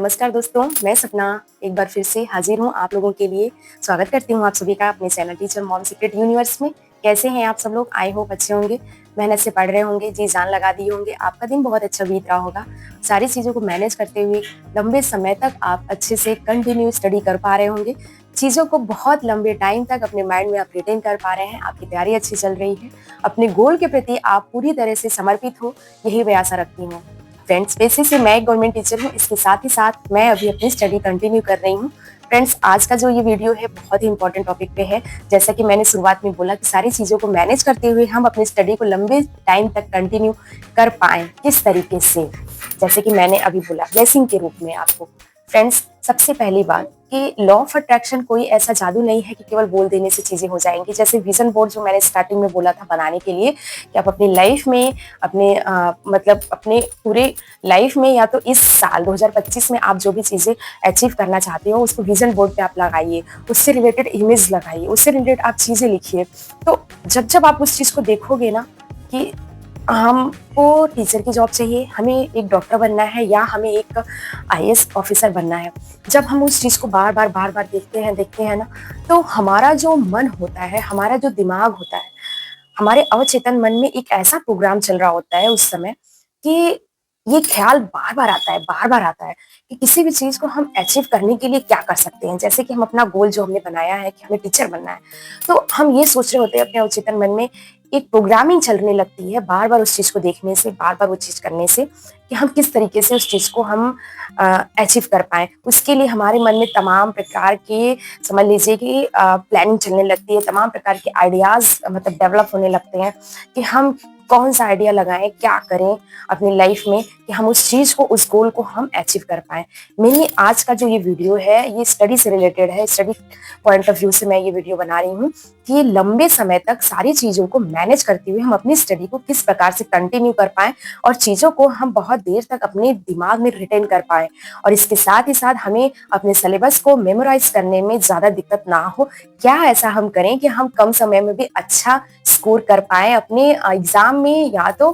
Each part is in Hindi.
नमस्कार दोस्तों, मैं सपना एक बार फिर से हाजिर हूँ आप लोगों के लिए। स्वागत करती हूँ आप सभी का अपने channel teacher mom secret universe में। कैसे हैं आप सब लोग? आई होप अच्छे होंगे, मेहनत से पढ़ रहे होंगे, जी जान लगा दिए होंगे, आपका दिन बहुत अच्छा बीत रहा होगा। सारी चीज़ों को मैनेज करते हुए लंबे समय तक आप अच्छे से कंटिन्यू स्टडी कर पा रहे होंगे। चीज़ों को बहुत लंबे टाइम तक अपने माइंड में आप रिटेन कर पा रहे हैं, आपकी तैयारी अच्छी चल रही है। अपने गोल के प्रति आप पूरी तरह से समर्पित हो, यही मैं आशा रखती हूँ। फ्रेंड्स, वैसे से मैं एक गवर्नमेंट टीचर हूँ, इसके साथ ही साथ मैं अभी अपनी स्टडी कंटिन्यू कर रही हूँ। फ्रेंड्स, आज का जो ये वीडियो है बहुत ही इंपॉर्टेंट टॉपिक पे है। जैसा कि मैंने शुरुआत में बोला कि सारी चीज़ों को मैनेज करते हुए हम अपनी स्टडी को लंबे टाइम तक कंटिन्यू कर पाएँ, किस तरीके से? जैसे कि मैंने अभी बोला ब्लेसिंग के रूप में आपको। फ्रेंड्स, सबसे पहली बात कि लॉ ऑफ अट्रैक्शन कोई ऐसा जादू नहीं है कि केवल बोल देने से चीज़ें हो जाएँगी। जैसे विज़न बोर्ड जो मैंने स्टार्टिंग में बोला था बनाने के लिए कि आप अपनी लाइफ़ में मतलब अपने पूरे लाइफ़ में या तो इस साल 2025 में आप जो भी चीज़ें अचीव करना चाहते हो उसको विज़न बोर्ड पे आप लगाइए, उससे रिलेटेड इमेज लगाइए, उससे रिलेटेड आप चीज़ें लिखिए। तो जब आप उस चीज़ को देखोगे ना कि हमको टीचर की जॉब चाहिए, हमें एक डॉक्टर बनना है या हमें एक आईएएस ऑफिसर बनना है। जब हम उस चीज़ को बार-बार देखते हैं ना, तो हमारा जो मन होता है, हमारा जो दिमाग होता है, हमारे अवचेतन मन में एक ऐसा प्रोग्राम चल रहा होता है उस समय कि ये ख्याल बार-बार आता है कि किसी भी चीज़ को हम अचीव करने के लिए क्या कर सकते हैं। जैसे कि हम अपना गोल जो हमने बनाया है कि हमें टीचर बनना है, तो हम ये सोच रहे होते हैं अपने अवचेतन मन में, एक प्रोग्रामिंग चलने लगती है बार-बार उस चीज़ को देखने से, बार-बार वो चीज़ करने से कि हम किस तरीके से उस चीज़ को हम अचीव कर पाएँ। उसके लिए हमारे मन में तमाम प्रकार के, समझ लीजिए कि प्लानिंग चलने लगती है, तमाम प्रकार के आइडियाज़ मतलब डेवलप होने लगते हैं कि हम कौन-सा आइडिया लगाएँ, क्या करें अपनी लाइफ़ में कि हम उस चीज़ को, उस गोल को हम अचीव कर पाएँ। मेनली आज का जो ये वीडियो है, ये स्टडी से रिलेटेड है, स्टडी पॉइंट ऑफ व्यू से मैं ये वीडियो बना रही हूँ कि लंबे समय तक सारी चीज़ों को मैनेज करते हुए हम अपनी स्टडी को किस प्रकार से कंटिन्यू कर पाएँ और चीज़ों को हम बहुत देर तक अपने दिमाग में रिटेन कर पाएँ। और इसके साथ ही साथ हमें अपने सिलेबस को मेमोराइज़ करने में ज़्यादा दिक्कत ना हो। क्या ऐसा हम करें कि हम कम समय में भी अच्छा स्कोर कर पाएँ अपने एग्ज़ाम में या तो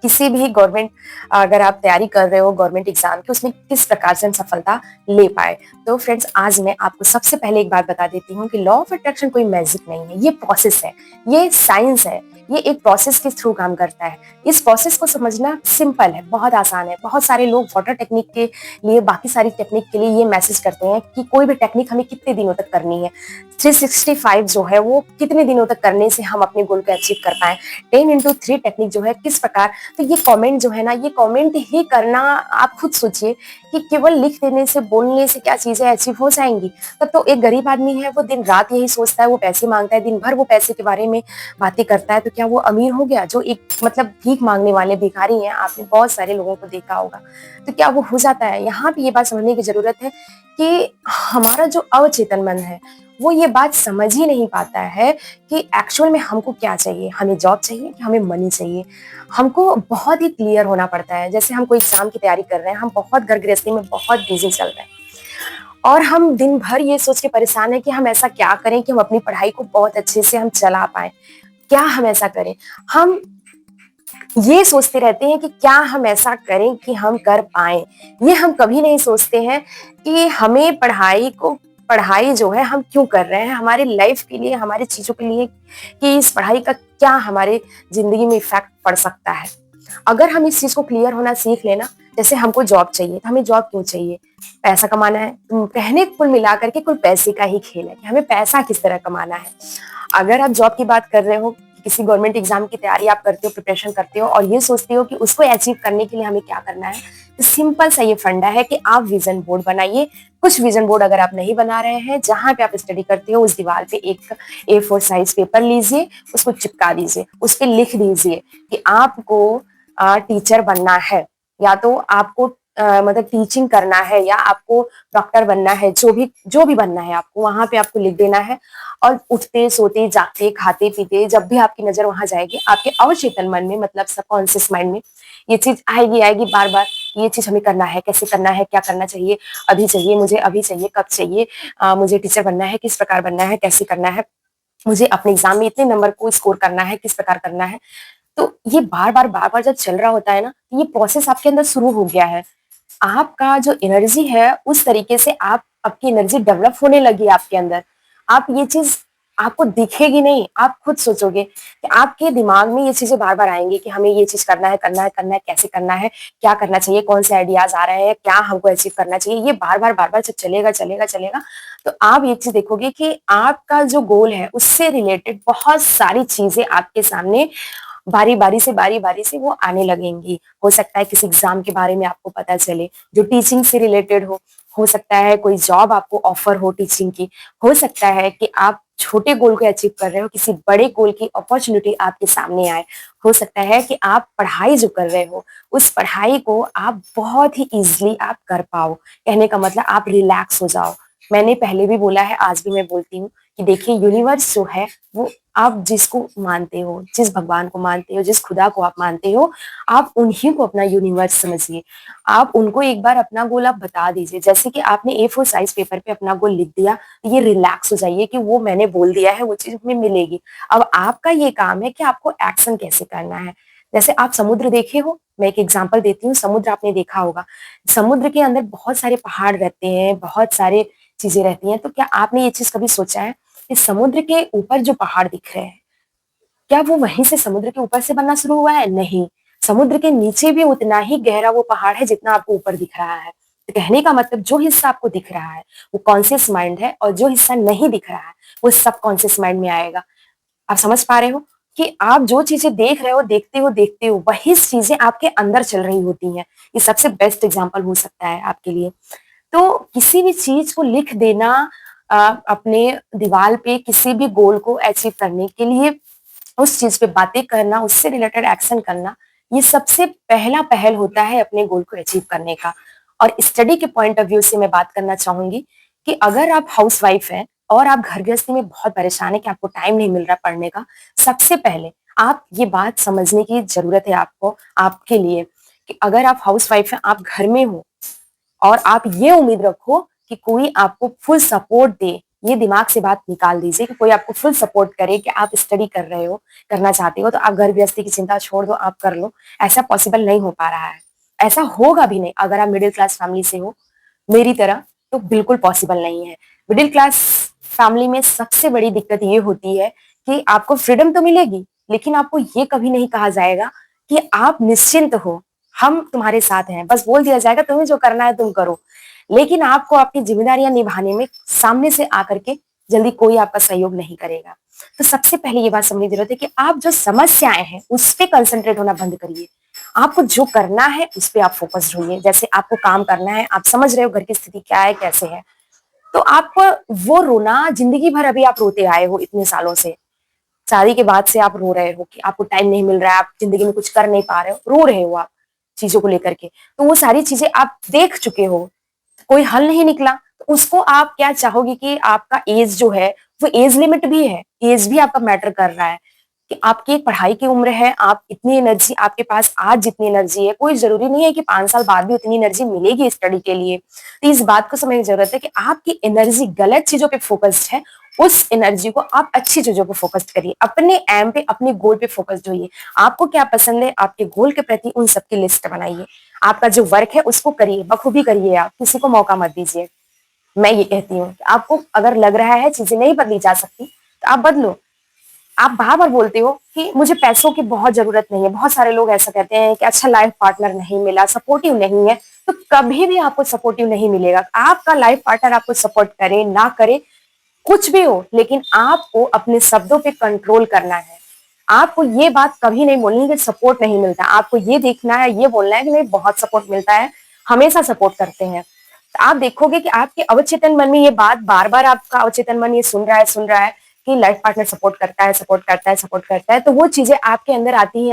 किसी भी गवर्नमेंट, अगर आप तैयारी कर रहे हो गवर्नमेंट एग्जाम की, उसमें किस प्रकार से हम सफलता ले पाए। तो फ्रेंड्स, आज मैं आपको सबसे पहले एक बात बता देती हूँ कि लॉ ऑफ अट्रैक्शन कोई मैजिक नहीं है, ये प्रोसेस है, ये साइंस है, ये एक प्रोसेस के थ्रू काम करता है। इस प्रोसेस को समझना सिंपल है, बहुत आसान है। बहुत सारे लोग वाटर टेक्निक के लिए, बाकी सारी टेक्निक के लिए ये मैसेज करते हैं कि कोई भी टेक्निक हमें कितने दिनों तक करनी है, 365 जो है वो कितने दिनों तक करने से हम अपने गोल को अचीव कर पाए, 10x3 टेक्निक जो है किस प्रकार। तो ये कमेंट जो है ना, ये कमेंट ही करना, आप खुद सोचिए कि केवल लिख देने से, बोलने से क्या चीजें अचीव हो जाएंगी। तब तो एक गरीब आदमी है, वो दिन रात यही सोचता है, वो पैसे मांगता है, दिन भर वो पैसे के बारे में बातें करता है, तो क्या वो अमीर हो गया? जो एक मतलब भीख मांगने वाले भिखारी हैं, आपने बहुत सारे लोगों को देखा होगा, तो क्या वो हो जाता है? यहाँ पे ये बात समझने की जरूरत है कि हमारा जो अवचेतन मन है वो ये बात समझ ही नहीं पाता है कि एक्चुअल में हमको क्या चाहिए, हमें जॉब चाहिए कि हमें मनी चाहिए। हमको बहुत ही क्लियर होना पड़ता है। जैसे हम कोई एग्जाम की तैयारी कर रहे हैं, हम बहुत घर गृहस्थी में बहुत बिजी चल रहे हैं और हम दिन भर ये सोच के परेशान है कि हम ऐसा क्या करें कि हम अपनी पढ़ाई को बहुत अच्छे से हम चला पाए। क्या हम ऐसा करें? हम ये सोचते रहते हैं कि क्या हम ऐसा करें कि हम कर पाएँ। ये हम कभी नहीं सोचते हैं कि हमें पढ़ाई जो है हम क्यों कर रहे हैं, हमारी लाइफ के लिए, हमारी चीज़ों के लिए, कि इस पढ़ाई का क्या हमारे ज़िंदगी में इफ़ेक्ट पड़ सकता है। अगर हम इस चीज़ को क्लियर होना सीख लें ना, जैसे हमको जॉब चाहिए, तो हमें जॉब क्यों चाहिए? पैसा कमाना है। कहने कुल मिला कर के कुल पैसे का ही खेल है कि हमें पैसा किस तरह कमाना है। अगर आप जॉब की बात कर रहे हो, किसी गवर्नमेंट एग्जाम की तैयारी आप करते हो, प्रिपरेशन करते हो और ये सोचते हो कि उसको अचीव करने के लिए हमें क्या करना है, तो सिंपल सा ये फंडा है कि आप विजन बोर्ड बनाइए। कुछ विजन बोर्ड अगर आप नहीं बना रहे हैं, जहां पे आप स्टडी करते हो उस दीवार पे एक A4 साइज पेपर लीजिए, उसको चिपका दीजिए, उस पे लिख दीजिए कि आपको टीचर बनना है, या तो आपको मतलब टीचिंग करना है, या आपको डॉक्टर बनना है, जो भी बनना है आपको, वहां पे आपको लिख देना है। और उठते, सोते, जागते, खाते, पीते, जब भी आपकी नजर वहां जाएगी, आपके अवचेतन मन में, मतलब सबकॉन्शियस माइंड में ये चीज आएगी बार बार। ये चीज हमें करना है, कैसे करना है, क्या करना चाहिए, अभी चाहिए मुझे, अभी चाहिए, कब चाहिए, मुझे टीचर बनना है, किस प्रकार बनना है, कैसे करना है, मुझे अपने एग्जाम में इतने नंबर को स्कोर करना है, किस प्रकार करना है। तो ये बार बार जब चल रहा होता है ना, ये प्रोसेस आपके अंदर शुरू हो गया है। आपका जो एनर्जी है उस तरीके से आप आपकी एनर्जी डेवलप होने लगी आपके अंदर। आप ये चीज़ आपको दिखेगी नहीं, आप खुद सोचोगे कि आपके दिमाग में ये चीज़ें बार-बार आएँगी कि हमें ये चीज़ करना है, करना है, करना है, कैसे करना है, क्या करना चाहिए, कौन से आइडियाज़ आ रहे हैं, क्या हमको अचीव करना चाहिए। ये बार-बार जब चलेगा, चलेगा, चलेगा, तो आप ये चीज़ देखोगे कि आपका जो गोल है उससे रिलेटेड बहुत सारी चीज़ें आपके सामने बारी-बारी से वो आने लगेंगी। हो सकता है किसी एग्ज़ाम के बारे में आपको पता चले, जो टीचिंग से रिलेटेड हो सकता है कोई जॉब आपको ऑफ़र हो टीचिंग की, हो सकता है कि आप छोटे गोल को अचीव कर रहे हो, किसी बड़े गोल की अपॉर्च्युनिटी आपके सामने आए। हो सकता है कि आप पढ़ाई जो कर रहे हो, उस पढ़ाई को आप बहुत ही ईज़िली आप कर पाओ। कहने का मतलब आप रिलैक्स हो जाओ। मैंने पहले भी बोला है, आज भी मैं बोलती हूँ कि देखिए यूनिवर्स जो है वो आप जिसको मानते हो, जिस भगवान को मानते हो, जिस खुदा को आप मानते हो, आप उन्हीं को अपना यूनिवर्स समझिए। आप उनको एक बार अपना गोल आप बता दीजिए। जैसे कि आपने ए4 साइज़ पेपर पे अपना गोल लिख दिया, ये रिलैक्स हो जाइए कि वो मैंने बोल दिया है, वो चीज़ हमें मिलेगी। अब आपका ये काम है कि आपको एक्शन कैसे करना है। जैसे आप समुद्र देखे हो, मैं एक एग्ज़ाम्पल देती हूँ, समुद्र आपने देखा होगा। समुद्र के अंदर बहुत सारे पहाड़ रहते हैं, बहुत सारे चीज़ें रहती हैं, तो क्या आपने ये चीज़ कभी सोचा है कि समुद्र के ऊपर जो पहाड़ दिख रहे हैं, क्या वो वहीं से समुद्र के ऊपर से बनना शुरू हुआ है? नहीं। समुद्र के नीचे भी उतना ही गहरा वो पहाड़ है जितना आपको ऊपर दिख रहा है। तो कहने का मतलब जो हिस्सा आपको दिख रहा है, वो कॉन्शियस माइंड है और जो हिस्सा नहीं दिख रहा है, वो सबकॉन्शियस माइंड में आएगा। आप समझ पा रहे हो कि आप जो चीज़ें देख रहे हो, देखते हो, वही चीज़ें आपके अंदर चल रही होती हैं। ये सबसे बेस्ट एग्ज़ाम्पल हो सकता है आपके लिए। तो किसी भी चीज़ को लिख देना अपने दीवार पे किसी भी गोल को अचीव करने के लिए उस चीज़ पे बातें करना, उससे रिलेटेड एक्शन करना, ये सबसे पहला पहल होता है अपने गोल को अचीव करने का। और स्टडी के पॉइंट ऑफ व्यू से मैं बात करना चाहूँगी कि अगर आप हाउसवाइफ हैं और आप घर गृहस्थी में बहुत परेशान हैं कि आपको टाइम नहीं मिल रहा पढ़ने का, सबसे पहले आप ये बात समझने की ज़रूरत है आपको, आपके लिए कि अगर आप हाउसवाइफ हैं, आप घर में हो और आप ये उम्मीद रखो कि कोई आपको फुल सपोर्ट दे, ये दिमाग से बात निकाल दीजिए कि कोई आपको फुल सपोर्ट करे कि आप स्टडी कर रहे हो, करना चाहते हो, तो आप घर गृहस्थी की चिंता छोड़ दो, आप कर लो। ऐसा पॉसिबल नहीं हो पा रहा है। ऐसा होगा भी नहीं अगर आप मिडल क्लास फैमिली से हो, मेरी तरह, तो बिल्कुल पॉसिबल नहीं है। मिडल क्लास फैमिली में सबसे बड़ी दिक्कत ये होती है कि आपको फ्रीडम तो मिलेगी, लेकिन आपको ये कभी नहीं कहा जाएगा कि आप निश्चिंत हो, हम तुम्हारे साथ हैं। बस बोल दिया जाएगा तुम्हें जो करना है तुम करो। लेकिन आपको अपनी ज़िम्मेदारियाँ निभाने में सामने से आकर के जल्दी कोई आपका सहयोग नहीं करेगा। तो सबसे पहले ये बात समझने की ज़रूरत है कि आप जो समस्याएँ हैं, उस पे कंसंट्रेट होना बंद करिए। आपको जो करना है, उस पे आप फ़ोकस्ड होइए। जैसे आपको काम करना है, आप समझ रहे हो घर की स्थिति क्या है, कैसे है। तो आप वो रोना ज़िंदगी भर अभी आप रोते आए हो इतने सालों से। शादी के बाद से आप रो रहे हो कि आपको टाइम नहीं मिल रहा है, आप ज़िंदगी में कुछ कर नहीं पा रहे हो, रो रहे हो आप चीज़ों को लेकर के। तो वो सारी चीज़ें आप देख चुके हो, कोई हल नहीं निकला, तो उसको आप क्या चाहोगे कि आपका ऐज जो है, वो ऐज लिमिट भी है, ऐज भी आपका मैटर कर रहा है कि आपकी एक पढ़ाई की उम्र है, आप इतनी एनर्जी आपके पास आज जितनी एनर्जी है, कोई ज़रूरी नहीं है कि 5 साल बाद भी उतनी एनर्जी मिलेगी स्टडी के लिए। तो इस बात को समझने की ज़रूरत है कि आपकी एनर्जी गलत चीज़ों पे फ़ोकस्ड है, उस एनर्जी को आप अच्छी चीज़ों पे फ़ोकस्ड करिए। अपने एम पे, अपने गोल पे फ़ोकस्ड होइए। आपको क्या पसंद है, आपके गोल के प्रति उन सब की लिस्ट बनाइए। आपका जो वर्क है उसको करिए, बखूबी करिए आप, किसी को मौका मत दीजिए। मैं ये कहती हूँ कि आपको अगर लग रहा है चीज़ें नहीं बदली जा सकती, तो आप बदलो। आप बार-बार बोलते हो कि मुझे पैसों की बहुत ज़रूरत नहीं है। बहुत सारे लोग ऐसा कहते हैं कि अच्छा लाइफ पार्टनर नहीं मिला, सपोर्टिव नहीं है, तो कभी भी आपको सपोर्टिव नहीं मिलेगा। आपका लाइफ पार्टनर आपको सपोर्ट करे, ना करे, कुछ भी हो, लेकिन आपको अपने शब्दों पे कंट्रोल करना है। आपको ये बात कभी नहीं बोलनी कि सपोर्ट नहीं मिलता। आपको ये देखना है, ये बोलना है कि नहीं बहुत सपोर्ट मिलता है, हमेशा सपोर्ट करते हैं। तो आप देखोगे कि आपके अवचेतन मन में ये बात बार-बार आपका अवचेतन मन ये सुन रहा है कि लाइफ पार्टनर सपोर्ट करता है, सपोर्ट करता है, सपोर्ट करता है। तो वो चीज़ें आपके अंदर आती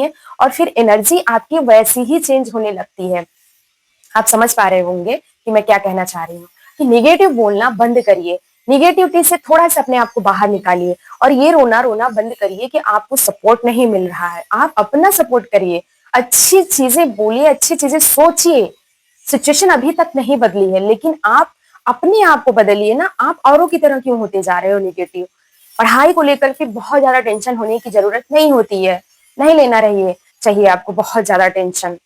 हैं और फिर एनर्जी आपकी वैसी ही चेंज होने लगती है। आप समझ पा रहे होंगे कि मैं क्या कहना चाह रही हूँ कि निगेटिव बोलना बंद करिए, निगेटिविटी से थोड़ा सा अपने आप को बाहर निकालिए और ये रोना रोना बंद करिए कि आपको सपोर्ट नहीं मिल रहा है। आप अपना सपोर्ट करिए, अच्छी चीजें बोलिए, अच्छी चीजें सोचिए। सिचुएशन अभी तक नहीं बदली है, लेकिन आप अपने आप को बदलिए ना। आप औरों की तरह क्यों होते जा रहे हो निगेटिव? पढ़ाई को लेकर के बहुत ज्यादा टेंशन होने की जरूरत नहीं होती है, नहीं लेना रहिए चाहिए आपको बहुत ज्यादा टेंशन।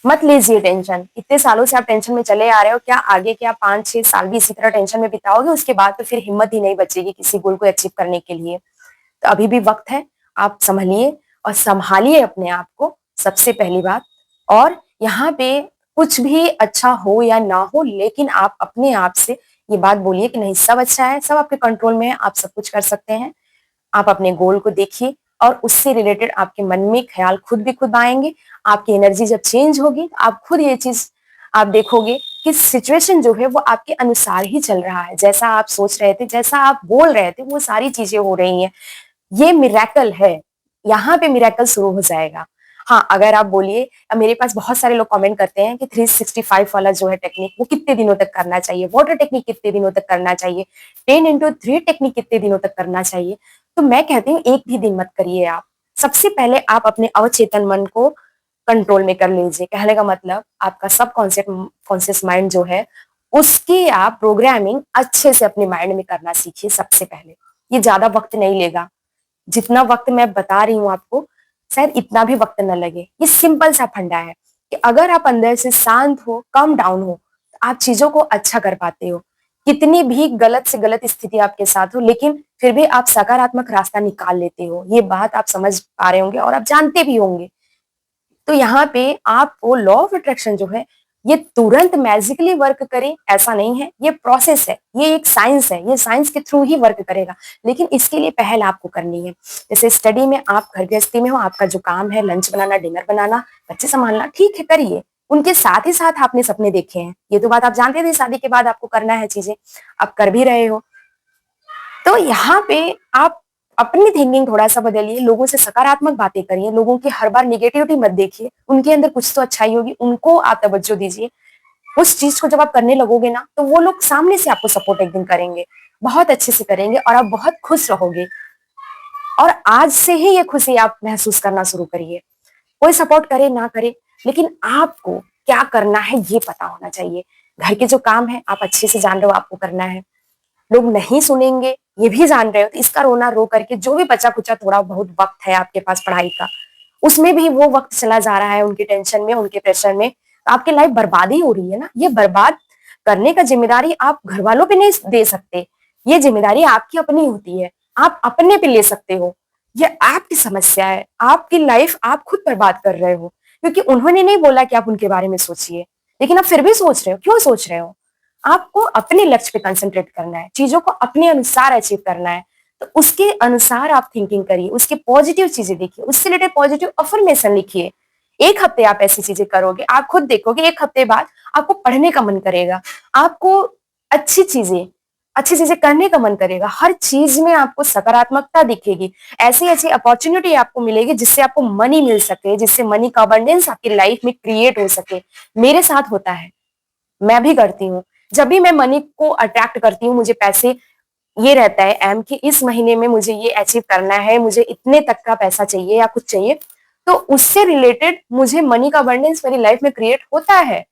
मत लीजिए टेंशन। इतने सालों से आप टेंशन में चले आ रहे हो, क्या आगे क्या 5-6 साल भी इसी तरह टेंशन में बिताओगे? उसके बाद तो फिर हिम्मत ही नहीं बचेगी किसी गोल को अचीव करने के लिए। तो अभी भी वक्त है, आप संभलिए और संभालिए अपने आप को, सबसे पहली बात। और यहाँ पे कुछ भी अच्छा हो या ना हो, लेकिन आप अपने आप से ये बात बोलिए कि नहीं, सब अच्छा है, सब आपके कंट्रोल में है, आप सब कुछ कर सकते हैं। आप अपने गोल को देखिए और उससे रिलेटेड आपके मन में ख्याल खुद आएंगे। आपकी एनर्जी जब चेंज होगी तो आप खुद ये चीज आप देखोगे कि सिचुएशन जो है वो आपके अनुसार ही चल रहा है। जैसा आप सोच रहे थे, जैसा आप बोल रहे थे, वो सारी चीजें हो रही हैं। ये मिरेकल है, यहाँ पे मिरेकल शुरू हो जाएगा। हाँ, अगर आप बोलिए, मेरे पास बहुत सारे लोग कमेंट करते हैं कि 365 वाला जो है टेक्निक वो कितने दिनों तक करना चाहिए, वाटर टेक्निक कितने दिनों तक करना चाहिए, 10x3 टेक्निक कितने दिनों तक करना चाहिए। तो मैं कहती हूँ एक भी दिन मत करिए आप। सबसे पहले आप अपने अवचेतन मन को कंट्रोल में कर लीजिए। कहने का मतलब आपका सब कॉन्शियस माइंड जो है उसकी आप प्रोग्रामिंग अच्छे से अपने माइंड में करना सीखिए सबसे पहले। ये ज्यादा वक्त नहीं लेगा, जितना वक्त मैं बता रही हूँ आपको शायद इतना भी वक्त न लगे। ये सिंपल सा फंडा है कि अगर आप अंदर से शांत हो, कम डाउन हो, तो आप चीजों को अच्छा कर पाते हो। कितनी भी गलत से गलत स्थिति आपके साथ हो, लेकिन फिर भी आप सकारात्मक रास्ता निकाल लेते हो। ये बात आप समझ पा रहे होंगे और आप जानते भी होंगे। तो यहाँ पे आपको लॉ ऑफ अट्रैक्शन जो है ये तुरंत मैजिकली वर्क करे ऐसा नहीं है, ये प्रोसेस है, ये एक साइंस है, ये साइंस के थ्रू ही वर्क करेगा। लेकिन इसके लिए पहल आपको करनी है। जैसे स्टडी में आप घर गृहस्थी में हो, आपका जो काम है लंच बनाना, डिनर बनाना, बच्चे संभालना, ठीक है करिए। उनके साथ ही साथ आपने सपने देखे हैं, ये तो बात आप जानते थे, शादी के बाद आपको करना है चीजें, आप कर भी रहे हो। तो यहाँ पे आप अपनी थिंकिंग थोड़ा सा बदलिए, लोगों से सकारात्मक बातें करिए, लोगों की हर बार निगेटिविटी मत देखिए, उनके अंदर कुछ तो अच्छाई होगी, उनको आप तवज्जो दीजिए। उस चीज को जब आप करने लगोगे ना, तो वो लोग सामने से आपको सपोर्ट एक दिन करेंगे, बहुत अच्छे से करेंगे और आप बहुत खुश रहोगे। और आज से ही ये खुशी आप महसूस करना शुरू करिए। कोई सपोर्ट करे ना करे, लेकिन आपको क्या करना है ये पता होना चाहिए। घर के जो काम है आप अच्छे से जान रहे हो आपको करना है, लोग नहीं सुनेंगे ये भी जान रहे हो, तो इसका रोना रो करके जो भी बचा कुचा थोड़ा बहुत वक्त है आपके पास पढ़ाई का, उसमें भी वो वक्त चला जा रहा है उनके टेंशन में, उनके प्रेशर में, तो आपकी लाइफ बर्बादी हो रही है ना। ये बर्बाद करने का जिम्मेदारी आप घर वालों पे नहीं दे सकते, ये जिम्मेदारी आपकी अपनी होती है, आप अपने पे ले सकते हो। ये आपकी समस्या है, आपकी लाइफ आप खुद बर्बाद कर रहे हो, क्योंकि उन्होंने नहीं बोला कि आप उनके बारे में सोचिए, लेकिन आप फिर भी सोच रहे हो। क्यों सोच रहे हो? आपको अपने लक्ष्य पे कंसंट्रेट करना है, चीजों को अपने अनुसार अचीव करना है। तो उसके अनुसार आप थिंकिंग करिए, उसके पॉजिटिव चीजें देखिए, उससे रिलेटेड पॉजिटिव अफर्मेशन लिखिए। एक हफ्ते आप ऐसी चीजें करोगे, आप खुद देखोगे एक हफ्ते बाद आपको पढ़ने का मन करेगा, आपको अच्छी चीजें अच्छी चीजें करने का मन करेगा, हर चीज में आपको सकारात्मकता दिखेगी। ऐसी ऐसी अपॉर्चुनिटी आपको मिलेगी जिससे आपको मनी मिल सके, जिससे मनी का अबंडेंस आपकी लाइफ में क्रिएट हो सके। मेरे साथ होता है, मैं भी करती हूँ। जब भी मैं मनी को अट्रैक्ट करती हूँ, मुझे पैसे ये रहता है एम कि इस महीने में मुझे ये अचीव करना है, मुझे इतने तक का पैसा चाहिए या कुछ चाहिए, तो उससे रिलेटेड मुझे मनी का अबंडेंस मेरी लाइफ में क्रिएट होता है।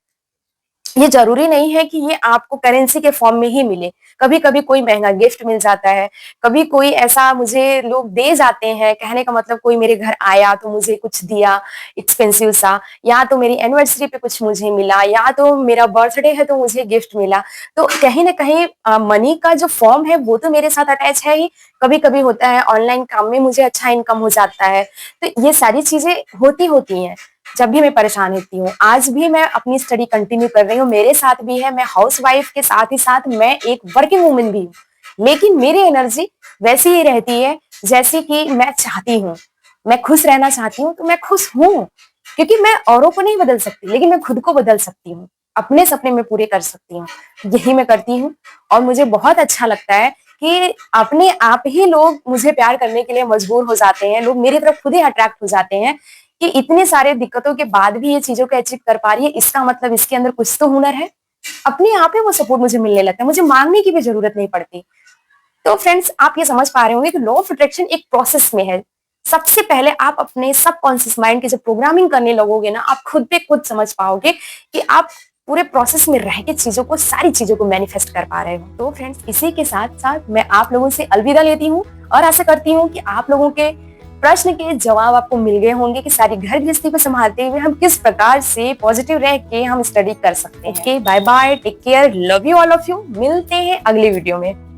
ये जरूरी नहीं है कि ये आपको करेंसी के फॉर्म में ही मिले, कभी कभी कोई महंगा गिफ्ट मिल जाता है, कभी कोई ऐसा मुझे लोग दे जाते हैं। कहने का मतलब कोई मेरे घर आया तो मुझे कुछ दिया एक्सपेंसिव सा, या तो मेरी एनिवर्सरी पे कुछ मुझे मिला, या तो मेरा बर्थडे है तो मुझे गिफ्ट मिला। तो कहीं ना कहीं मनी का जो फॉर्म है वो तो मेरे साथ अटैच है ही। कभी कभी होता है ऑनलाइन काम में मुझे अच्छा इनकम हो जाता है। तो ये सारी चीजें होती हैं जब भी मैं परेशान होती हूँ। आज भी मैं अपनी स्टडी कंटिन्यू कर रही हूँ, मेरे साथ भी है, मैं हाउस वाइफ के साथ ही साथ मैं एक वर्किंग वुमन भी हूँ, लेकिन मेरी एनर्जी वैसी ही रहती है जैसी कि मैं चाहती हूँ। मैं खुश रहना चाहती हूँ तो मैं खुश हूँ, क्योंकि मैं औरों को नहीं बदल सकती, लेकिन मैं खुद को बदल सकती हूँ, अपने सपने में पूरे कर सकती हूँ। यही मैं करती हूँ और मुझे बहुत अच्छा लगता है कि अपने आप ही लोग मुझे प्यार करने के लिए मजबूर हो जाते हैं, लोग मेरी तरफ खुद ही अट्रैक्ट हो जाते हैं कि इतने सारे दिक्कतों के बाद भी ये चीजों को अचीव कर पा रही है, इसका मतलब इसके अंदर कुछ तो हुनर है। अपने आप ही वो सपोर्ट मुझे मिलने लगता है, मुझे मांगने की भी जरूरत नहीं पड़ती। तो फ्रेंड्स, आप ये समझ पा रहे होंगे कि लॉ ऑफ अट्रैक्शन एक प्रोसेस में है। सबसे पहले आप अपने सबकॉन्शियस माइंड की जब प्रोग्रामिंग करने लगोगे ना, आप खुद पे खुद समझ पाओगे कि आप पूरे प्रोसेस में रह के चीजों को, सारी चीजों को मैनिफेस्ट कर पा रहे हो। तो फ्रेंड्स, इसी के साथ साथ मैं आप लोगों से अलविदा लेती हूँ और आशा करती हूँ कि आप लोगों के प्रश्न के जवाब आपको मिल गए होंगे कि सारी घर गृहस्थी को संभालते हुए हम किस प्रकार से पॉजिटिव रह के हम स्टडी कर सकते हैं। Okay, bye bye, take care, love you all of you. मिलते हैं अगले वीडियो में।